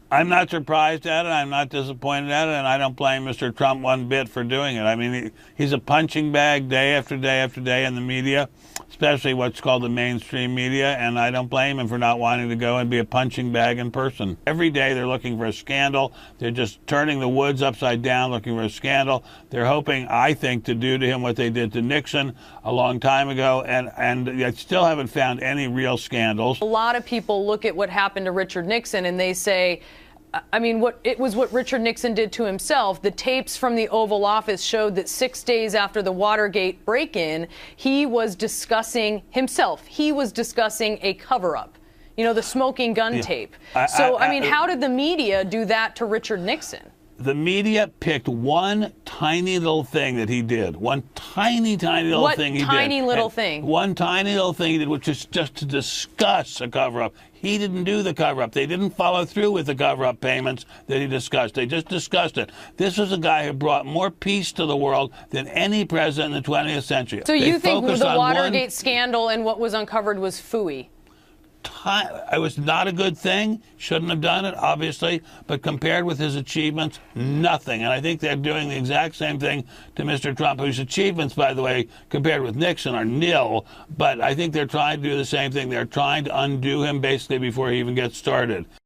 I'm not surprised at it. I'm not disappointed at it, and I don't blame Mr. Trump one bit for doing it. I mean, he's a punching bag day after day after day in the media, especially what's called the mainstream media, and I don't blame him for not wanting to go and be a punching bag in person. Every day they're looking for a scandal. They're just turning the woods upside down looking for a scandal. They're hoping, I think, to do to him what they did to Nixon a long time ago, and I still haven't found any real scandals. A lot of people look at what happened to Richard Nixon and they say, I mean, what Richard Nixon did to himself. The tapes from the Oval Office showed that 6 days after the Watergate break-in, he was discussing himself. He was discussing a cover-up. You know, the smoking gun tape. I mean, how did the media do that to Richard Nixon? The media picked one tiny little thing that he did. One tiny little thing he did. What tiny little thing? One tiny little thing he did, which is just to discuss a cover-up. He didn't do the cover-up. They didn't follow through with the cover-up payments that he discussed. They just discussed it. This was a guy who brought more peace to the world than any president in the 20th century. So you think the Watergate scandal and what was uncovered was phooey? It was not a good thing. Shouldn't have done it, obviously. But compared with his achievements, nothing. And I think they're doing the exact same thing to Mr. Trump, whose achievements, by the way, compared with Nixon, are nil. But I think they're trying to do the same thing. They're trying to undo him basically before he even gets started.